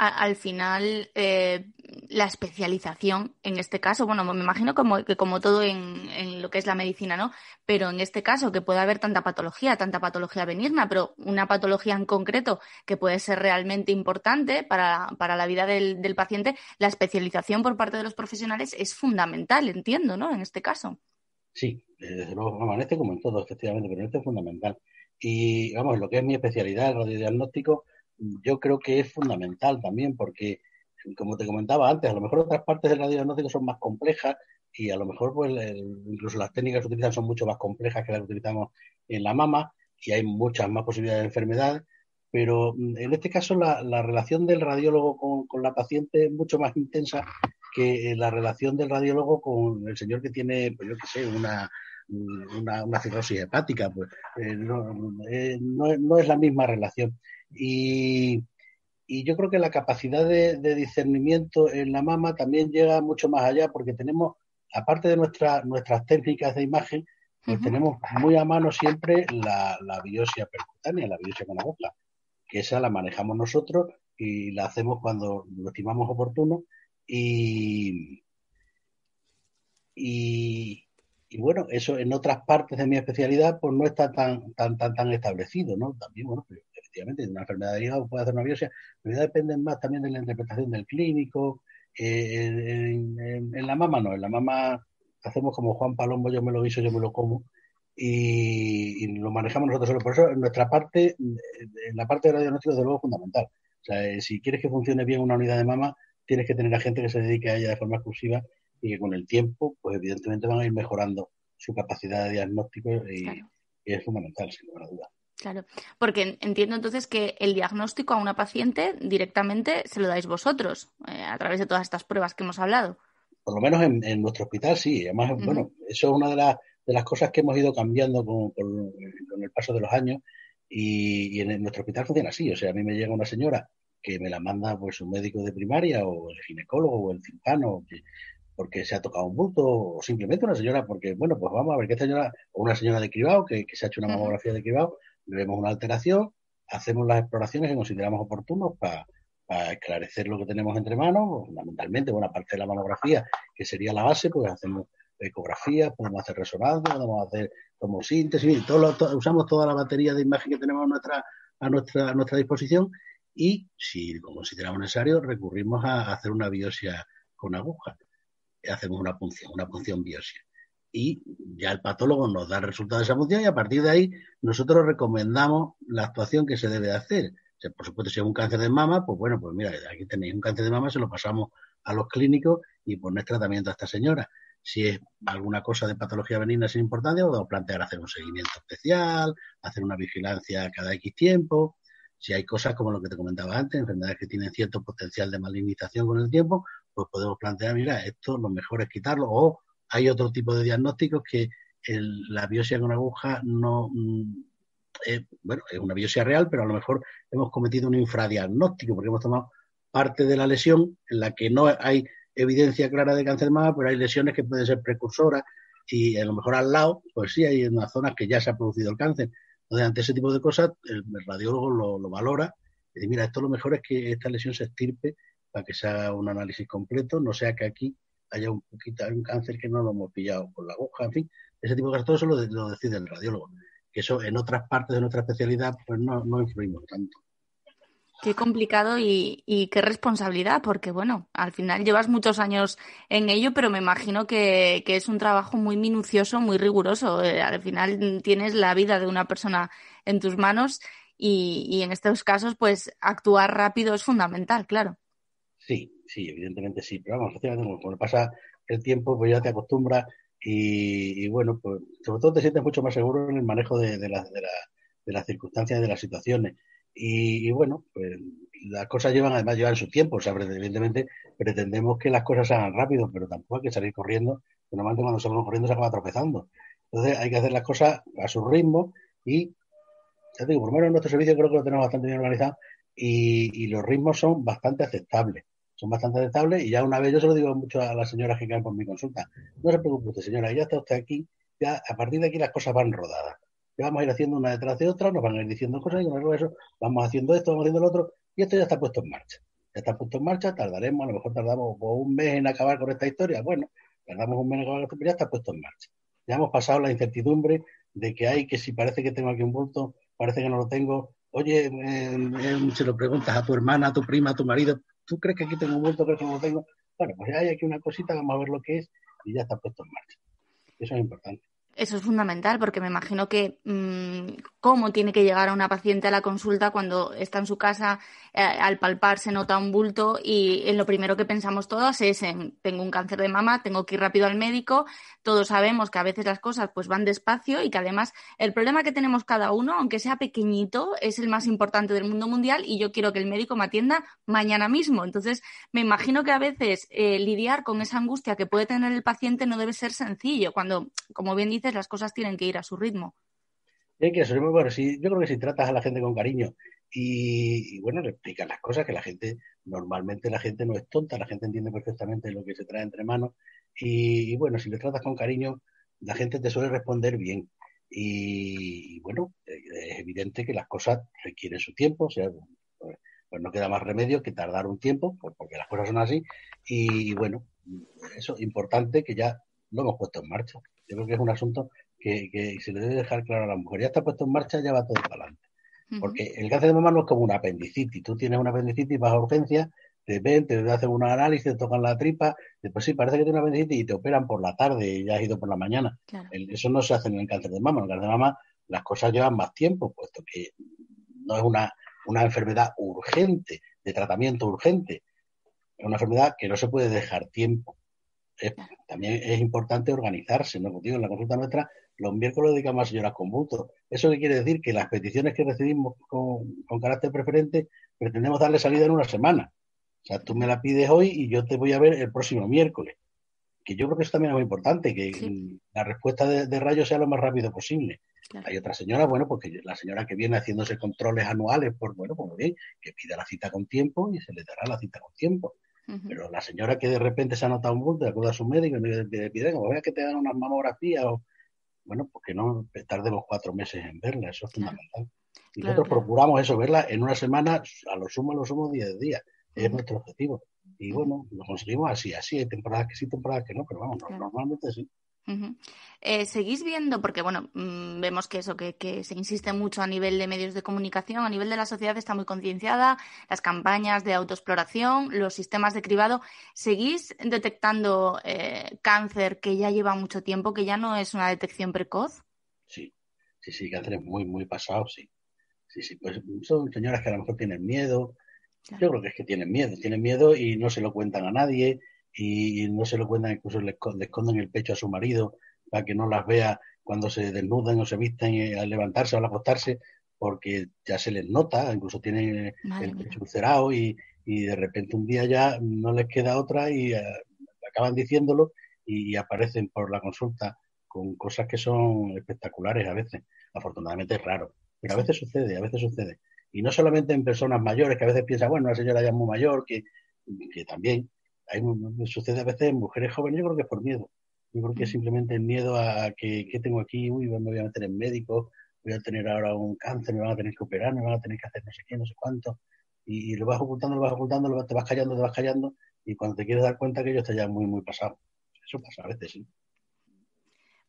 Al final, la especialización, en este caso, bueno, me imagino que como todo en lo que es la medicina, ¿no? Pero en este caso, que puede haber tanta patología benigna, pero una patología en concreto que puede ser realmente importante para la vida del paciente, la especialización por parte de los profesionales es fundamental, entiendo, ¿no? En este caso. Sí, desde luego, vamos, en este como en todo, efectivamente, pero en este es fundamental. Y, vamos, en lo que es mi especialidad, el radiodiagnóstico, yo creo que es fundamental también porque, como te comentaba antes, a lo mejor otras partes del radiodiagnóstico son más complejas y a lo mejor pues incluso las técnicas que utilizan son mucho más complejas que las que utilizamos en la mama y hay muchas más posibilidades de enfermedades, pero en este caso la relación del radiólogo con la paciente es mucho más intensa que la relación del radiólogo con el señor que tiene, pues yo qué sé, una cirrosis hepática, pues no es la misma relación. Y yo creo que la capacidad de discernimiento en la mama también llega mucho más allá porque tenemos, aparte de nuestras técnicas de imagen, pues tenemos muy a mano siempre la biopsia percutánea, la biopsia con aguja, que esa la manejamos nosotros y la hacemos cuando lo estimamos oportuno y bueno, eso en otras partes de mi especialidad pues no está tan establecido, ¿no? También, bueno, pues, efectivamente, de una enfermedad de hígado puede hacer una biopsia, pero ya dependen más también de la interpretación del clínico. En la mama no, en la mama hacemos como Juan Palomo, yo me lo guiso, yo me lo como, y lo manejamos nosotros solo. Por eso, en nuestra parte, en la parte de radiodiagnóstico, desde luego, es fundamental. O sea, si quieres que funcione bien una unidad de mama, tienes que tener a gente que se dedique a ella de forma exclusiva y que con el tiempo, pues evidentemente van a ir mejorando su capacidad de diagnóstico y es fundamental, sin lugar a duda. Claro, porque entiendo entonces que el diagnóstico a una paciente directamente se lo dais vosotros, a través de todas estas pruebas que hemos hablado. Por lo menos en nuestro hospital sí. Además, bueno, eso es una de las cosas que hemos ido cambiando con el paso de los años y en nuestro hospital funciona así. O sea, a mí me llega una señora que me la manda pues un médico de primaria o el ginecólogo o el cirujano porque se ha tocado un bulto o simplemente una señora porque, bueno, pues vamos a ver qué señora o una señora de cribado que se ha hecho una mamografía de cribado, le vemos una alteración, hacemos las exploraciones que consideramos oportunos para esclarecer lo que tenemos entre manos, fundamentalmente buena parte de la mamografía, que sería la base, pues hacemos ecografías, podemos hacer resonancia, podemos hacer tomosíntesis, usamos toda la batería de imagen que tenemos a nuestra disposición y, si lo consideramos necesario, recurrimos a hacer una biopsia con aguja. Hacemos una punción biopsia. Y ya el patólogo nos da el resultado de esa punción y a partir de ahí nosotros recomendamos la actuación que se debe hacer. O sea, por supuesto, si es un cáncer de mama, pues bueno, pues mira, aquí tenéis un cáncer de mama, se lo pasamos a los clínicos y ponéis tratamiento a esta señora. Si es alguna cosa de patología benigna sin importancia, podemos plantear hacer un seguimiento especial, hacer una vigilancia cada X tiempo. Si hay cosas como lo que te comentaba antes, enfermedades que tienen cierto potencial de malignización con el tiempo, pues podemos plantear, mira, esto lo mejor es quitarlo. O hay otro tipo de diagnósticos que la biopsia con aguja no... bueno, es una biopsia real, pero a lo mejor hemos cometido un infradiagnóstico porque hemos tomado parte de la lesión en la que no hay evidencia clara de cáncer de mama, pero hay lesiones que pueden ser precursoras y a lo mejor al lado, pues sí, hay unas zonas que ya se ha producido el cáncer. Entonces, ante ese tipo de cosas, el radiólogo lo valora y dice, mira, esto lo mejor es que esta lesión se extirpe para que se haga un análisis completo, no sea que aquí haya un cáncer que no lo hemos pillado con la aguja, en fin, ese tipo de cosas, todo eso lo decide el radiólogo. Que eso en otras partes de nuestra especialidad pues no influimos tanto. Qué complicado y qué responsabilidad, porque bueno, al final llevas muchos años en ello, pero me imagino que es un trabajo muy minucioso, muy riguroso. Al final tienes la vida de una persona en tus manos y en estos casos, pues actuar rápido es fundamental, claro. Sí, evidentemente sí, pero vamos, como pasa el tiempo, pues ya te acostumbras y bueno, pues sobre todo te sientes mucho más seguro en el manejo de las circunstancias y de las situaciones. Y bueno, pues las cosas llevan su tiempo, o sea, evidentemente pretendemos que las cosas se hagan rápido, pero tampoco hay que salir corriendo, porque normalmente cuando salimos corriendo se acaba tropezando. Entonces hay que hacer las cosas a su ritmo y, ya te digo, por lo menos en nuestro servicio creo que lo tenemos bastante bien organizado y los ritmos son bastante aceptables. Son bastante aceptables y ya una vez yo se lo digo mucho a las señoras que caen por mi consulta. No se preocupe usted, señora, ya está usted aquí, ya a partir de aquí las cosas van rodadas. Ya vamos a ir haciendo una detrás de otra, nos van a ir diciendo cosas y con eso vamos haciendo esto, vamos haciendo lo otro y esto ya está puesto en marcha. Ya está puesto en marcha, tardaremos, a lo mejor tardamos un mes en acabar con esta historia. Bueno, tardamos un mes en acabar con esto, pero ya está puesto en marcha. Ya hemos pasado la incertidumbre de que si parece que tengo aquí un bulto, parece que no lo tengo. Oye, se lo preguntas a tu hermana, a tu prima, a tu marido, ¿tú crees que aquí tengo un bulto, crees que no lo tengo? Bueno, pues hay aquí una cosita, vamos a ver lo que es y ya está puesto en marcha. Eso es importante. Eso es fundamental porque me imagino que cómo tiene que llegar a una paciente a la consulta cuando está en su casa, al palpar se nota un bulto y en lo primero que pensamos todos es en tengo un cáncer de mama, tengo que ir rápido al médico. Todos sabemos que a veces las cosas pues van despacio y que además el problema que tenemos cada uno, aunque sea pequeñito, es el más importante del mundo mundial y yo quiero que el médico me atienda mañana mismo. Entonces, me imagino que a veces lidiar con esa angustia que puede tener el paciente no debe ser sencillo cuando, como bien dices, las cosas tienen que ir a su ritmo. Hay que eso, bueno, sí, yo creo que si tratas a la gente con cariño y bueno, le explicas las cosas, que normalmente la gente no es tonta, la gente entiende perfectamente lo que se trae entre manos y bueno, si le tratas con cariño, la gente te suele responder bien. Y bueno, es evidente que las cosas requieren su tiempo, o sea, pues no queda más remedio que tardar un tiempo, porque las cosas son así, y bueno, eso es importante que ya lo hemos puesto en marcha. Yo creo que es un asunto que se le debe dejar claro a la mujer. Ya está puesto en marcha, ya va todo para adelante. Porque el cáncer de mama no es como una apendicitis. Tú tienes una apendicitis, vas a urgencia, te ven, te hacen un análisis, te tocan la tripa, después sí, parece que tienes una apendicitis y te operan por la tarde y ya has ido por la mañana. Claro. Eso no se hace en el cáncer de mama. En el cáncer de mama las cosas llevan más tiempo, puesto que no es una enfermedad urgente, de tratamiento urgente. Es una enfermedad que no se puede dejar tiempo. También es importante organizarse, ¿no? Digo, en la consulta nuestra, los miércoles dedicamos a señoras con bultos. ¿Eso qué quiere decir? Que las peticiones que recibimos con carácter preferente pretendemos darle salida en una semana. O sea, tú me la pides hoy y yo te voy a ver el próximo miércoles. Que yo creo que eso también es muy importante, que sí, la respuesta de rayos sea lo más rápido posible. Claro. Hay otra señora, bueno, porque la señora que viene haciéndose controles anuales, pues bueno, pues bien, que pida la cita con tiempo y se le dará la cita con tiempo. Pero la señora que de repente se ha notado un bulto, de acuerdo a su médico, y le pide, como vea que te dan unas mamografías, o bueno, pues que no tardemos 4 meses en verla, eso es fundamental. Y nosotros procuramos eso, verla en una semana, a lo sumo 10 días, es nuestro objetivo. Y bueno, lo conseguimos así, hay temporadas que sí, temporadas que no, pero vamos, normalmente sí. ¿Seguís viendo? Porque, bueno, vemos que eso, que se insiste mucho a nivel de medios de comunicación, a nivel de la sociedad está muy concienciada, las campañas de autoexploración, los sistemas de cribado. ¿Seguís detectando cáncer que ya lleva mucho tiempo, que ya no es una detección precoz? Sí, cáncer es muy, muy pasado, sí. Sí, pues son señoras que a lo mejor tienen miedo. Claro. Yo creo que es que tienen miedo y no se lo cuentan a nadie y no se lo cuentan, incluso le esconden el pecho a su marido para que no las vea cuando se desnudan o se visten al levantarse o al acostarse, porque ya se les nota, incluso tienen Madre el mía. pecho ulcerado y de repente un día ya no les queda otra y acaban diciéndolo y aparecen por la consulta con cosas que son espectaculares a veces. Afortunadamente es raro, pero a Sí. veces sucede, a veces sucede. Y no solamente en personas mayores, que a veces piensan, bueno, una señora ya es muy mayor, que también sucede a veces en mujeres jóvenes, yo creo que es por miedo. Yo creo que es Mm. simplemente el miedo a que tengo aquí, uy, me voy a meter en médico, voy a tener ahora un cáncer, me van a tener que operar, me van a tener que hacer no sé qué, no sé cuánto. Y lo vas ocultando, te vas callando, y cuando te quieres dar cuenta que ello está ya muy, muy pasado. Eso pasa a veces, sí.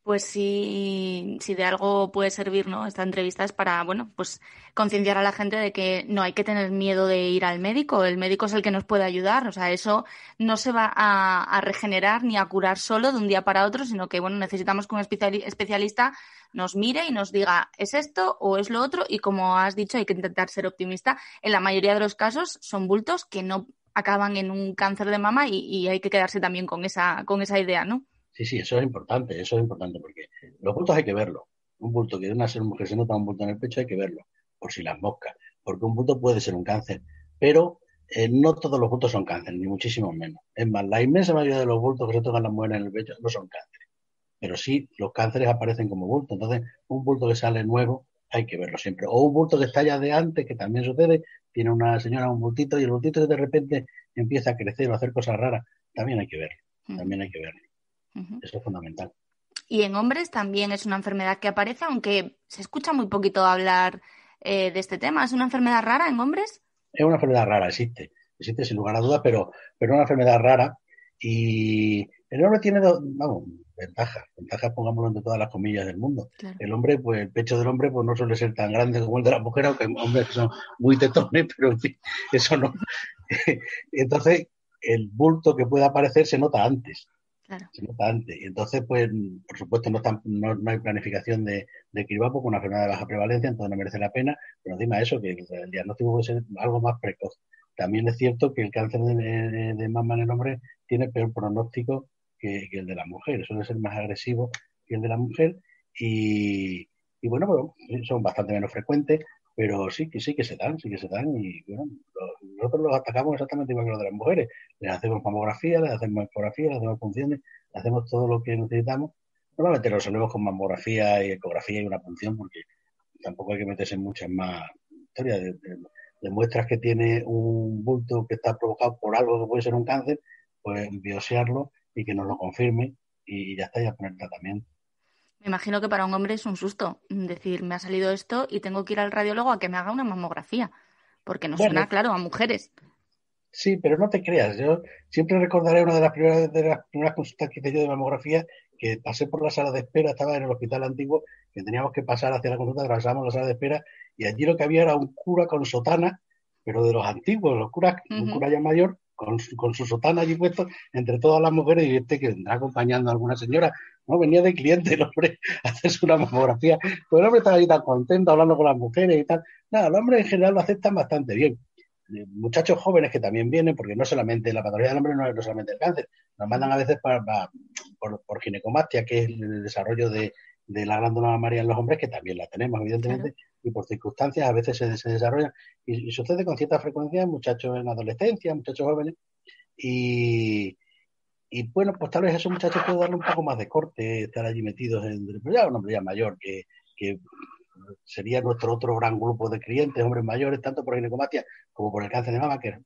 Pues sí, si de algo puede servir, ¿no? Esta entrevista es para, bueno, pues concienciar a la gente de que no hay que tener miedo de ir al médico. El médico es el que nos puede ayudar. O sea, eso no se va a regenerar ni a curar solo de un día para otro, sino que, bueno, necesitamos que un especialista nos mire y nos diga, ¿es esto o es lo otro? Y como has dicho, hay que intentar ser optimista. En la mayoría de los casos son bultos que no acaban en un cáncer de mama y hay que quedarse también con esa idea, ¿no? Sí, sí, eso es importante, porque los bultos hay que verlos. Un bulto que de una ser mujer se nota un bulto en el pecho hay que verlo, por si las moscas, porque un bulto puede ser un cáncer, pero no todos los bultos son cáncer, ni muchísimo menos. Es más, la inmensa mayoría de los bultos que se tocan las mujeres en el pecho no son cánceres, pero sí los cánceres aparecen como bulto. Entonces, un bulto que sale nuevo hay que verlo siempre. O un bulto que está ya de antes, que también sucede, tiene una señora un bultito y el bultito de repente empieza a crecer o a hacer cosas raras, también hay que verlo, Ujú, también hay que verlo. ujú. Eso es fundamental. Y en hombres también es una enfermedad que aparece, aunque se escucha muy poquito hablar de este tema. ¿Es una enfermedad rara en hombres? Es una enfermedad rara, existe sin lugar a dudas, pero es una enfermedad rara y el hombre tiene vamos, ventajas pongámoslo entre todas las comillas del mundo. Claro. El hombre, pues el pecho del hombre pues no suele ser tan grande como el de la mujer, aunque hay hombres que son muy tetones, pero en fin, eso no. Entonces, el bulto que puede aparecer Claro. se nota antes. Y entonces, pues, por supuesto, no hay planificación de cribar porque una enfermedad de baja prevalencia, entonces no merece la pena. Pero encima eso, que el diagnóstico puede ser algo más precoz. También es cierto que el cáncer de mama en el hombre tiene peor pronóstico que el de la mujer. Suele ser más agresivo que el de la mujer y bueno, son bastante menos frecuentes, pero sí que se dan y bueno, nosotros los atacamos exactamente igual que los de las mujeres. Les hacemos mamografía, les hacemos ecografía, les hacemos funciones, hacemos todo lo que necesitamos. Normalmente lo resolvemos con mamografía y ecografía y una punción porque tampoco hay que meterse en muchas más historias. De muestras que tiene un bulto que está provocado por algo que puede ser un cáncer, pues biopsiarlo y que nos lo confirme y ya está, ya poner tratamiento. Me imagino que para un hombre es un susto decir, me ha salido esto y tengo que ir al radiólogo a que me haga una mamografía, porque nos suena, Bueno, claro, a mujeres. sí, pero no te creas. Yo siempre recordaré una de las primeras consultas que hice yo de mamografía, que pasé por la sala de espera, estaba en el hospital antiguo, que teníamos que pasar hacia la consulta, atravesamos la sala de espera, y allí lo que había era un cura con sotana, pero de los antiguos, un Ujú. cura ya mayor, con su sotana allí puesto, entre todas las mujeres, y este que vendrá acompañando a alguna señora. No, venía de cliente el hombre a hacerse una mamografía. Pues el hombre estaba allí tan contento hablando con las mujeres y tal. Nada, el hombre en general lo aceptan bastante bien muchachos jóvenes que también vienen, porque no solamente la patología del hombre no es no solamente el cáncer, nos mandan a veces por ginecomastia, que es el desarrollo de la glándula mamaria en los hombres, que también la tenemos, Claro. evidentemente, y por circunstancias a veces se desarrollan, y sucede con cierta frecuencia en muchachos en adolescencia, muchachos jóvenes, y, y bueno, pues tal vez a esos muchachos puede darle un poco más de corte, estar allí metidos pero ya un hombre ya mayor, que sería nuestro otro gran grupo de clientes, hombres mayores, tanto por ginecomastia como por el cáncer de mama, que es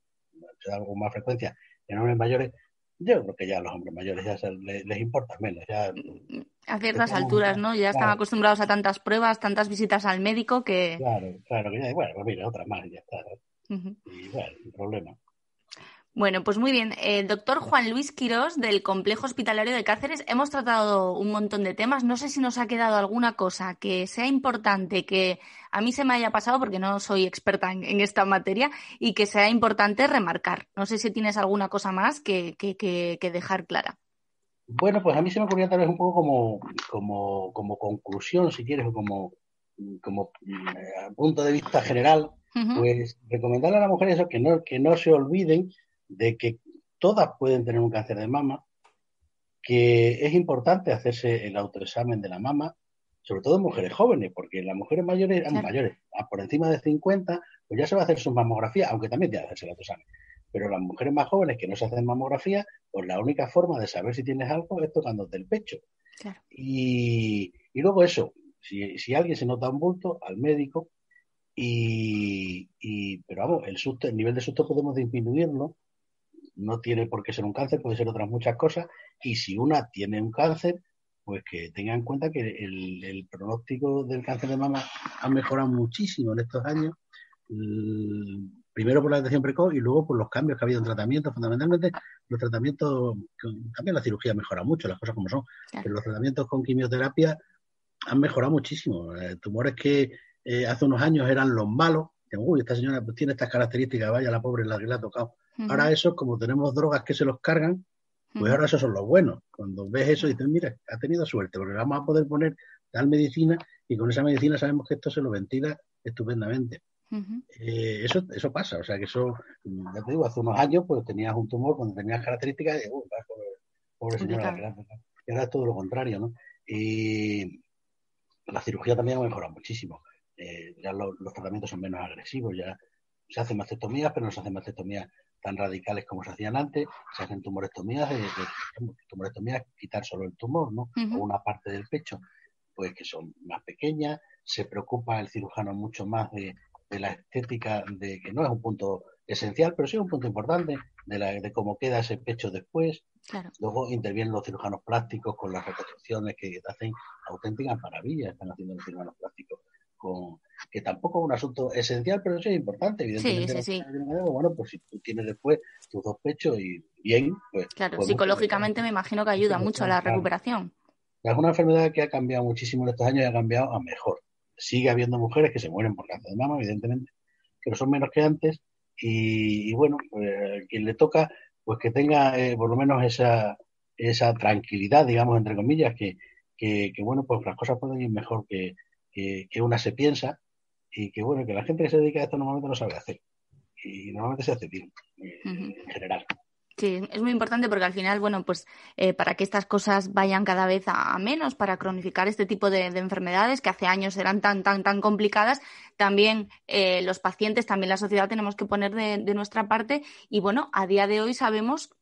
algo con más frecuencia en hombres mayores. Yo creo que ya a los hombres mayores les importa menos, ya A ciertas estamos, alturas, ¿no? Ya están claro, acostumbrados a tantas pruebas, tantas visitas al médico que... claro, que ya, bueno, pues mira, otra más y ya está, ¿no? Ujú. Y bueno, sin problema. Bueno, pues muy bien. Doctor Juan Luis Quirós, del Complejo Hospitalario de Cáceres, hemos tratado un montón de temas. No sé si nos ha quedado alguna cosa que sea importante, que a mí se me haya pasado porque no soy experta en esta materia y que sea importante remarcar. No sé si tienes alguna cosa más que dejar clara. Bueno, pues a mí se me ocurría tal vez un poco como conclusión, si quieres, o como punto de vista general, Ujú. pues recomendarle a las mujeres eso, que no se olviden de que todas pueden tener un cáncer de mama, que es importante hacerse el autoexamen de la mama, sobre todo en mujeres jóvenes, porque las mujeres mayores, por encima de 50, pues ya se va a hacer su mamografía, aunque también tiene que hacerse el autoexamen. Pero las mujeres más jóvenes que no se hacen mamografía, pues la única forma de saber si tienes algo es tocándote el pecho. Claro. Y luego eso, si alguien se nota un bulto, al médico, pero vamos, el nivel de susto podemos disminuirlo, no tiene por qué ser un cáncer, puede ser otras muchas cosas, y si una tiene un cáncer, pues que tenga en cuenta que el pronóstico del cáncer de mama ha mejorado muchísimo en estos años, primero por la detección precoz y luego por los cambios que ha habido en tratamientos. Fundamentalmente los tratamientos, también la cirugía mejora mucho, las cosas como son, pero los tratamientos con quimioterapia han mejorado muchísimo. Tumores que hace unos años eran los malos, que, uy, esta señora pues, tiene estas características, vaya la pobre la que le ha tocado. Ahora esos, como tenemos drogas que se los cargan, pues ahora esos son los buenos. Cuando ves eso dices, mira, ha tenido suerte, porque vamos a poder poner tal medicina y con esa medicina sabemos que esto se lo ventila estupendamente. Eso pasa, o sea que eso, ya te digo, hace unos años pues tenías un tumor cuando tenías características de, pobre señora, y ahora es todo lo contrario, ¿no? Y la cirugía también ha mejorado muchísimo. Ya los tratamientos son menos agresivos, ya se hacen mastectomías, pero no se hacen mastectomías tan radicales como se hacían antes, se hacen tumorectomías, tumorectomías quitar solo el tumor, ¿no? O una parte del pecho, pues que son más pequeñas, se preocupa el cirujano mucho más de la estética, de que no es un punto esencial, pero sí es un punto importante, de cómo queda ese pecho después. Claro. Luego intervienen los cirujanos plásticos con las reconstrucciones que hacen auténticas maravillas, están haciendo los cirujanos plásticos, que tampoco es un asunto esencial, pero sí es importante, evidentemente. Sí. Bueno, pues si tú tienes después tus dos pechos y bien, pues... Claro, pues psicológicamente me imagino que ayuda mucho a la recuperación. Es una enfermedad que ha cambiado muchísimo en estos años y ha cambiado a mejor. Sigue habiendo mujeres que se mueren por cáncer de mama, evidentemente, pero son menos que antes y bueno, pues quien le toca, pues que tenga por lo menos esa tranquilidad, digamos, entre comillas, que bueno, pues las cosas pueden ir mejor que una se piensa y que bueno, que la gente que se dedica a esto normalmente no sabe hacer y normalmente se hace bien en general. Sí, es muy importante porque al final, bueno, pues para que estas cosas vayan cada vez a menos, para cronificar este tipo de enfermedades que hace años eran tan complicadas, también los pacientes, también la sociedad tenemos que poner de nuestra parte y bueno, a día de hoy sabemos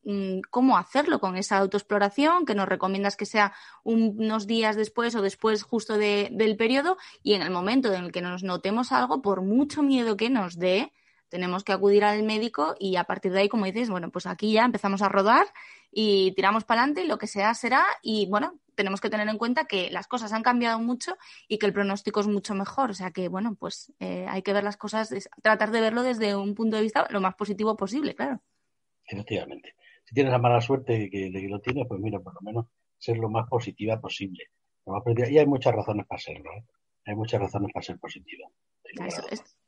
cómo hacerlo con esa autoexploración que nos recomiendas que sea unos días después o después justo del periodo y en el momento en el que nos notemos algo, por mucho miedo que nos dé, tenemos que acudir al médico y a partir de ahí, como dices, bueno, pues aquí ya empezamos a rodar y tiramos para adelante y lo que sea será. Y bueno, tenemos que tener en cuenta que las cosas han cambiado mucho y que el pronóstico es mucho mejor. O sea que, bueno, pues hay que ver las cosas, tratar de verlo desde un punto de vista lo más positivo posible, claro. Efectivamente. Si tienes la mala suerte de que lo tienes, pues mira, por lo menos ser lo más positiva posible. Y hay muchas razones para serlo, ¿eh? Hay muchas razones para ser positiva.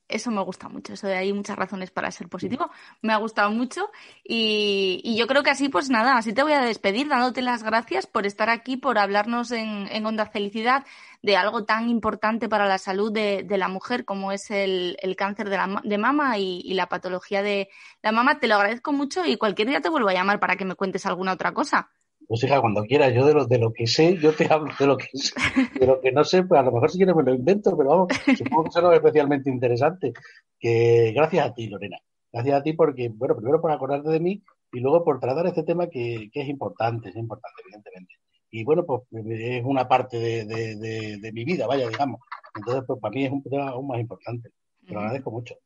Eso me gusta mucho, eso de hay muchas razones para ser positivo, me ha gustado mucho y yo creo que así pues nada, así te voy a despedir dándote las gracias por estar aquí, por hablarnos en Onda Felicidad de algo tan importante para la salud de la mujer como es el cáncer de mama y la patología de la mama. Te lo agradezco mucho y cualquier día te vuelvo a llamar para que me cuentes alguna otra cosa. Pues hija, cuando quieras, yo de lo que sé, yo te hablo de lo que sé. De lo que no sé, pues a lo mejor si quieres me lo invento, pero vamos, supongo que será especialmente interesante. Que gracias a ti, Lorena. Gracias a ti porque, bueno, primero por acordarte de mí y luego por tratar este tema que es importante, evidentemente. Y bueno, pues es una parte de mi vida, vaya, digamos. Entonces, pues para mí es un tema aún más importante. Te lo agradezco mucho.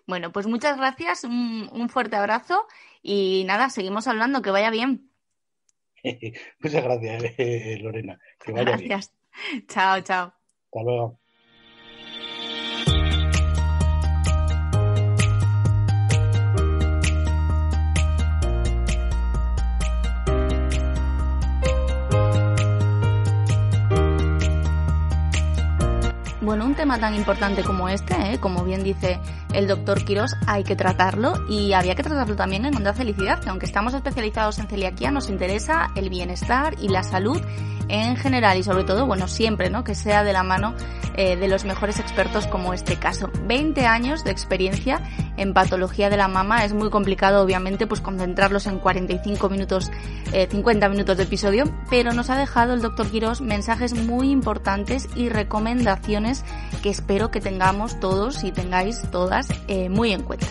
Bueno, pues muchas gracias, un fuerte abrazo y nada, seguimos hablando, que vaya bien. Muchas gracias, Lorena. Que vaya gracias. Bien. Chao. Hasta luego. Bueno, un tema tan importante como este, como bien dice el doctor Quirós, hay que tratarlo y había que tratarlo también en Onda Felicidad, que aunque estamos especializados en celiaquía, nos interesa el bienestar y la salud en general y sobre todo, bueno, siempre, ¿no? Que sea de la mano de los mejores expertos como este caso. 20 años de experiencia en patología de la mama es muy complicado, obviamente, pues concentrarlos en 45 minutos, 50 minutos de episodio, pero nos ha dejado el Dr. Quirós mensajes muy importantes y recomendaciones que espero que tengamos todos y tengáis todas muy en cuenta.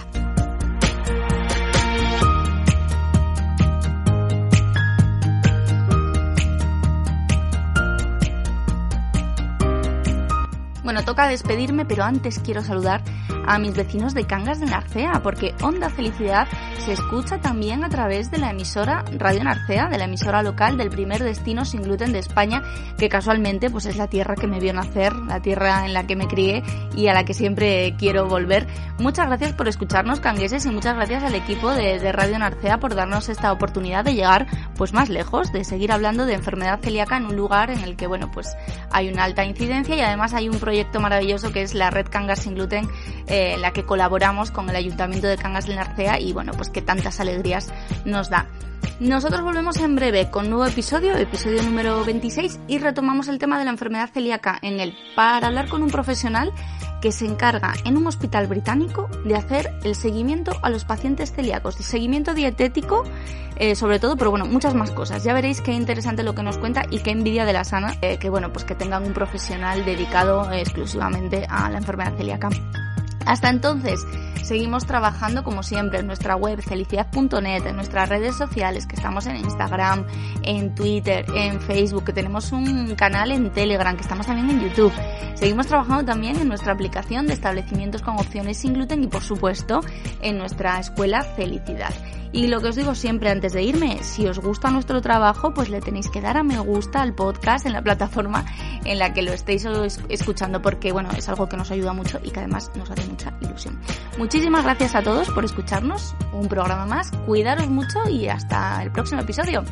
Bueno, toca despedirme, pero antes quiero saludar a mis vecinos de Cangas de Narcea, porque Onda Felicidad se escucha también a través de la emisora Radio Narcea, de la emisora local del primer destino sin gluten de España, que casualmente pues es la tierra que me vio nacer, la tierra en la que me crié y a la que siempre quiero volver. Muchas gracias por escucharnos, cangueses, y muchas gracias al equipo de Radio Narcea por darnos esta oportunidad de llegar pues más lejos, de seguir hablando de enfermedad celíaca en un lugar en el que, bueno, pues hay una alta incidencia y además hay un proyecto maravilloso que es la Red Cangas sin gluten, en la que colaboramos con el Ayuntamiento de Cangas de Narcea y, bueno, pues que tantas alegrías nos da. Nosotros volvemos en breve con nuevo episodio número 26, y retomamos el tema de la enfermedad celíaca en él para hablar con un profesional que se encarga en un hospital británico de hacer el seguimiento a los pacientes celíacos, el seguimiento dietético sobre todo, pero bueno, muchas más cosas. Ya veréis qué interesante lo que nos cuenta y qué envidia de la sana que, bueno, pues que tengan un profesional dedicado exclusivamente a la enfermedad celíaca. Hasta entonces, seguimos trabajando como siempre en nuestra web felicidad.net, en nuestras redes sociales, que estamos en Instagram, en Twitter, en Facebook, que tenemos un canal en Telegram, que estamos también en YouTube. Seguimos trabajando también en nuestra aplicación de establecimientos con opciones sin gluten y, por supuesto, en nuestra escuela Felicidad. Y lo que os digo siempre antes de irme, si os gusta nuestro trabajo, pues le tenéis que dar a me gusta al podcast en la plataforma en la que lo estéis escuchando, porque, bueno, es algo que nos ayuda mucho y que además nos hace mucha ilusión. Muchísimas gracias a todos por escucharnos, un programa más, cuidaros mucho y hasta el próximo episodio.